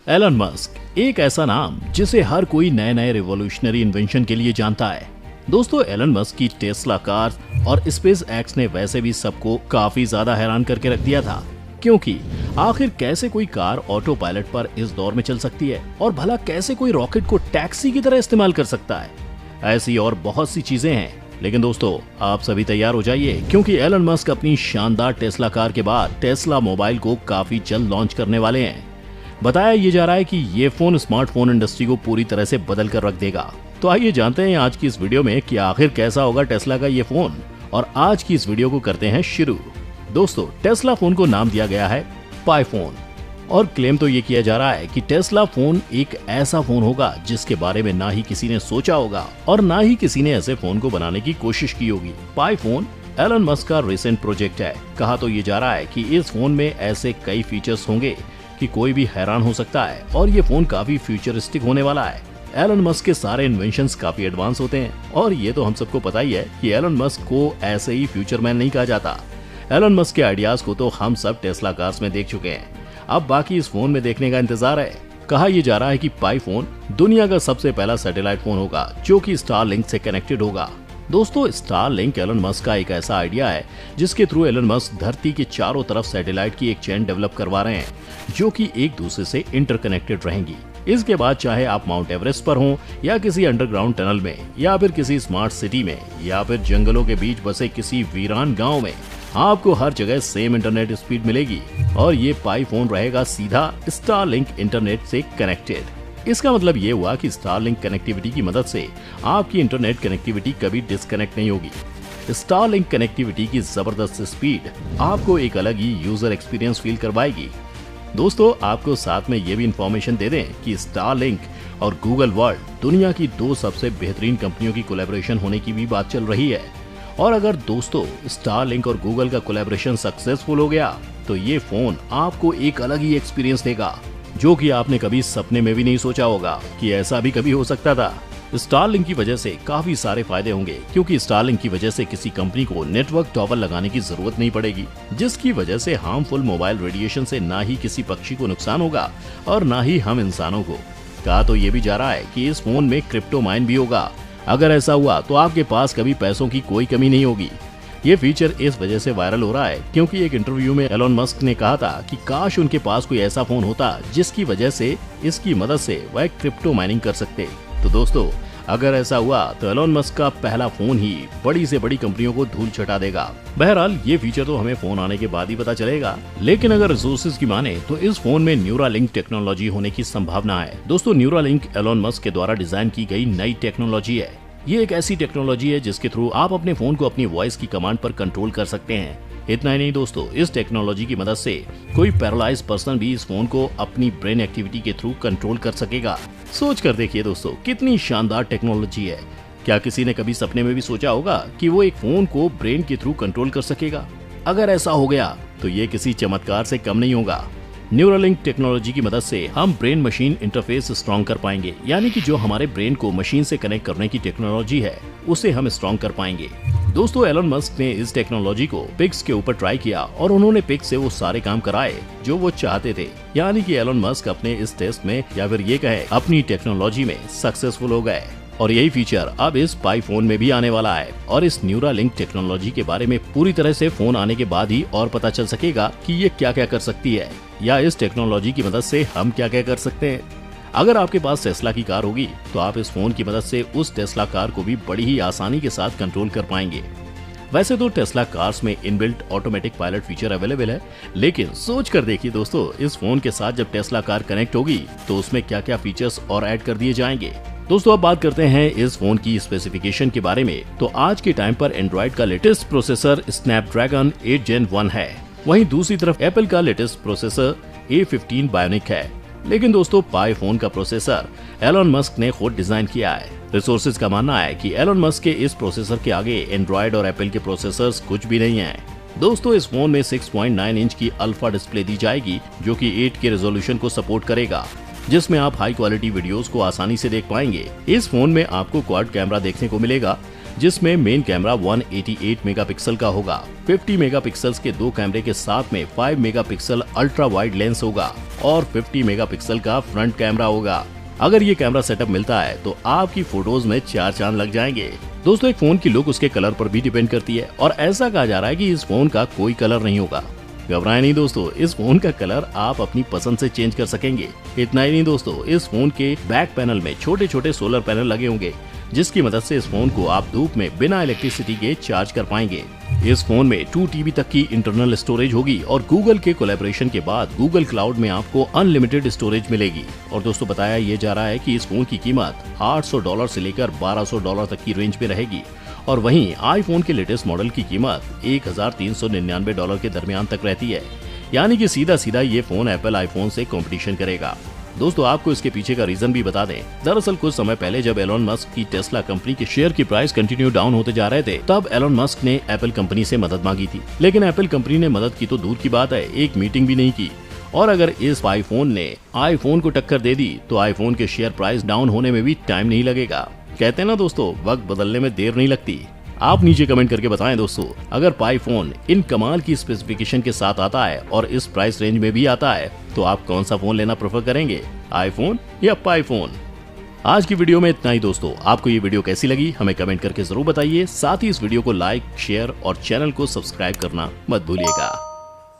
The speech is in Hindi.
एलन मस्क एक ऐसा नाम जिसे हर कोई नए नए रिवॉल्यूशनरी इन्वेंशन के लिए जानता है। दोस्तों, एलन मस्क की टेस्ला कार और स्पेस एक्स ने वैसे भी सबको काफी ज्यादा हैरान करके रख दिया था, क्योंकि आखिर कैसे कोई कार ऑटो पायलट पर इस दौर में चल सकती है और भला कैसे कोई रॉकेट को टैक्सी की तरह इस्तेमाल कर सकता है। ऐसी और बहुत सी चीजें हैं, लेकिन दोस्तों आप सभी तैयार हो जाइए, क्योंकि एलन मस्क अपनी शानदार टेस्ला कार के बाद टेस्ला मोबाइल को काफी जल्द लॉन्च करने वाले हैं। बताया ये जा रहा है कि ये फोन स्मार्टफोन इंडस्ट्री को पूरी तरह से बदल कर रख देगा। तो आइए जानते हैं आज की इस वीडियो में कि आखिर कैसा होगा टेस्ला का ये फोन, और आज की इस वीडियो को करते हैं शुरू। दोस्तों, टेस्ला फोन को नाम दिया गया है पाई फोन, और क्लेम तो ये किया जा रहा है कि टेस्ला फोन एक ऐसा फोन होगा जिसके बारे में ना ही किसी ने सोचा होगा और ना ही किसी ने ऐसे फोन को बनाने की कोशिश की होगी। पाई फोन एलन मस्क का रिसेंट प्रोजेक्ट है। कहा तो ये जा रहा है कि इस फोन में ऐसे कई फीचर्स होंगे कि कोई भी हैरान हो सकता है, और ये फोन काफी फ्यूचरिस्टिक होने वाला है। एलन मस्क के सारे इन्वेंशंस काफी एडवांस होते हैं, और ये तो हम सबको पता ही है कि एलन मस्क को ऐसे ही फ्यूचरमैन नहीं कहा जाता। एलन मस्क के आइडियाज को तो हम सब टेस्ला कार्स में देख चुके हैं, अब बाकी इस फोन में देखने का इंतजार है। कहा यह जा रहा है कि पाई फोन दुनिया का सबसे पहला सैटेलाइट फोन होगा जो कि स्टारलिंक से कनेक्टेड होगा। दोस्तों, स्टारलिंक एलन मस्क का एक ऐसा आइडिया है जिसके थ्रू एलन मस्क धरती के चारों तरफ सैटेलाइट की एक चेन डेवलप करवा रहे हैं, जो कि एक दूसरे से इंटरकनेक्टेड रहेंगी। इसके बाद चाहे आप माउंट एवरेस्ट पर हों या किसी अंडरग्राउंड टनल में या फिर किसी स्मार्ट सिटी में या फिर जंगलों के बीच बसे किसी वीरान गांव में, आपको हर जगह सेम इंटरनेट स्पीड मिलेगी, और ये पाई फोन रहेगा सीधा स्टारलिंक इंटरनेट से कनेक्टेड। इसका मतलब ये हुआ कि स्टारलिंक कनेक्टिविटी की मदद से आपकी इंटरनेट कनेक्टिविटी कभी डिस्कनेक्ट नहीं होगी। स्टारलिंक कनेक्टिविटी की जबरदस्त स्पीड आपको एक अलग ही यूजर एक्सपीरियंस फील करवाएगी। दोस्तों, आपको साथ में ये भी इंफॉर्मेशन दे दें कि स्टारलिंक और गूगल वर्ल्ड दुनिया की दो सबसे बेहतरीन कंपनियों की कोलैबोरेशन होने की भी बात चल रही है। और अगर दोस्तों स्टारलिंक और गूगल का कोलैबोरेशन सक्सेसफुल हो गया तो ये फोन आपको एक अलग ही एक्सपीरियंस देगा, जो कि आपने कभी सपने में भी नहीं सोचा होगा कि ऐसा भी कभी हो सकता था। स्टारलिंक की वजह से काफी सारे फायदे होंगे, क्योंकि स्टारलिंक की वजह से किसी कंपनी को नेटवर्क टॉवर लगाने की जरूरत नहीं पड़ेगी, जिसकी वजह से हार्मफुल मोबाइल रेडिएशन से ना ही किसी पक्षी को नुकसान होगा और ना ही हम इंसानों को। कहा तो ये भी जा रहा है कि इस फोन में क्रिप्टो माइन भी होगा। अगर ऐसा हुआ तो आपके पास कभी पैसों की कोई कमी नहीं होगी। ये फीचर इस वजह से वायरल हो रहा है क्योंकि एक इंटरव्यू में एलन मस्क ने कहा था कि काश उनके पास कोई ऐसा फोन होता जिसकी वजह से इसकी मदद से वह क्रिप्टो माइनिंग कर सकते। तो दोस्तों, अगर ऐसा हुआ तो एलन मस्क का पहला फोन ही बड़ी से बड़ी कंपनियों को धूल चटा देगा। बहरहाल ये फीचर तो हमें फोन आने के बाद ही पता चलेगा, लेकिन अगर रिसोर्सेज की माने तो इस फोन में न्यूरालिंक टेक्नोलॉजी होने की संभावना है। दोस्तों, न्यूरालिंक एलन मस्क के द्वारा डिजाइन की गई नई टेक्नोलॉजी है। ये एक ऐसी टेक्नोलॉजी है जिसके थ्रू आप अपने फोन को अपनी वॉइस की कमांड पर कंट्रोल कर सकते हैं। इतना ही नहीं दोस्तों, इस टेक्नोलॉजी की मदद से कोई पैरालाइज पर्सन भी इस फोन को अपनी ब्रेन एक्टिविटी के थ्रू कंट्रोल कर सकेगा। सोच कर देखिए दोस्तों, कितनी शानदार टेक्नोलॉजी है। क्या किसी ने कभी सपने में भी सोचा होगा कि वो एक फोन को ब्रेन के थ्रू कंट्रोल कर सकेगा? अगर ऐसा हो गया तो ये किसी चमत्कार से कम नहीं होगा। न्यूरालिंक टेक्नोलॉजी की मदद से हम ब्रेन मशीन इंटरफेस स्ट्रॉन्ग कर पाएंगे, यानी कि जो हमारे ब्रेन को मशीन से कनेक्ट करने की टेक्नोलॉजी है उसे हम स्ट्रॉन्ग कर पाएंगे। दोस्तों, एलन मस्क ने इस टेक्नोलॉजी को पिग्स के ऊपर ट्राई किया और उन्होंने पिग्स से वो सारे काम कराए जो वो चाहते थे, यानी कि एलन मस्क अपने इस टेस्ट में या फिर ये कहे अपनी टेक्नोलॉजी में सक्सेसफुल हो गए। और यही फीचर अब इस पाई फोन में भी आने वाला है, और इस न्यूरालिंक टेक्नोलॉजी के बारे में पूरी तरह से फोन आने के बाद ही और पता चल सकेगा कि ये क्या क्या कर सकती है, या इस टेक्नोलॉजी की मदद से हम क्या क्या कर सकते हैं। अगर आपके पास टेस्ला की कार होगी तो आप इस फोन की मदद से उस टेस्ला कार को भी बड़ी ही आसानी के साथ कंट्रोल कर पाएंगे। वैसे तो टेस्ला कार्स में inbuilt automatic pilot feature available है, लेकिन सोच कर देखिए दोस्तों, इस फोन के साथ जब टेस्ला कार कनेक्ट होगी तो उसमें क्या क्या फीचर्स और ऐड कर दिए जाएंगे। दोस्तों, अब बात करते हैं इस फोन की स्पेसिफिकेशन के बारे में। तो आज के टाइम पर एंड्रॉइड का लेटेस्ट प्रोसेसर स्नैपड्रैगन 8 Gen 1 है, वहीं दूसरी तरफ एप्पल का लेटेस्ट प्रोसेसर A15 बायोनिक है। लेकिन दोस्तों, पाई फोन का प्रोसेसर एलन मस्क ने खुद डिजाइन किया है। रिसोर्सेज का मानना है कि एलन मस्क के इस प्रोसेसर के आगे एंड्रॉइड और एप्पल के प्रोसेसर्स कुछ भी नहीं है। दोस्तों, इस फोन में 6.9 इंच की अल्फा डिस्प्ले दी जाएगी, जो कि 8K रेजोल्यूशन को सपोर्ट करेगा, जिसमें आप हाई क्वालिटी वीडियोस को आसानी से देख पाएंगे। इस फोन में आपको क्वाड कैमरा देखने को मिलेगा, जिसमें मेन कैमरा 188 मेगापिक्सल का होगा। 50 मेगापिक्सल्स के दो कैमरे के साथ में 5 मेगापिक्सल अल्ट्रा वाइड लेंस होगा और 50 मेगापिक्सल का फ्रंट कैमरा होगा। अगर ये कैमरा सेटअप मिलता है तो आपकी फोटोज में 4 चांद लग जाएंगे। दोस्तों, एक फोन की लुक उसके कलर पर भी डिपेंड करती है और ऐसा कहा जा रहा है कि इस फोन का कोई कलर नहीं होगा। घबराएं नहीं दोस्तों, इस फोन का कलर आप अपनी पसंद से चेंज कर सकेंगे। इतना ही नहीं दोस्तों, इस फोन के बैक पैनल में छोटे छोटे सोलर पैनल लगे होंगे, जिसकी मदद से इस फोन को आप धूप में बिना इलेक्ट्रिसिटी के चार्ज कर पाएंगे। इस फोन में 2 TB तक की इंटरनल स्टोरेज होगी और गूगल के कोलैबोरेशन के बाद गूगल क्लाउड में आपको अनलिमिटेड स्टोरेज मिलेगी। और दोस्तों, बताया ये जा रहा है कि इस फोन की कीमत $800 से लेकर $1200 तक की रेंज में रहेगी और वहीं आईफोन के लेटेस्ट मॉडल की कीमत $1399 के दरमियान तक रहती है। यानी कि सीधा सीधा ये फोन एप्पल आईफोन से कंपटीशन करेगा। दोस्तों, आपको इसके पीछे का रीजन भी बता दें। दरअसल कुछ समय पहले जब एलोन मस्क की टेस्ला कंपनी के शेयर की प्राइस कंटिन्यू डाउन होते जा रहे थे, तब एलोन मस्क ने एप्पल कंपनी से मदद मांगी थी। लेकिन एप्पल कंपनी ने मदद की तो दूर की बात है, एक मीटिंग भी नहीं की। और अगर इस आईफोन ने आईफोन को टक्कर दे दी तो आईफोन के शेयर प्राइस डाउन होने में भी टाइम नहीं लगेगा। कहते हैं ना दोस्तों, वक्त बदलने में देर नहीं लगती। आप नीचे कमेंट करके बताएं दोस्तों, अगर पाई फोन इन कमाल की स्पेसिफिकेशन के साथ आता है और इस प्राइस रेंज में भी आता है तो आप कौन सा फोन लेना प्रेफर करेंगे, आईफोन या पाई फोन? आज की वीडियो में इतना ही दोस्तों। आपको ये वीडियो कैसी लगी हमें कमेंट करके जरूर बताइए। साथ ही इस वीडियो को लाइक, शेयर और चैनल को सब्सक्राइब करना मत भूलिएगा।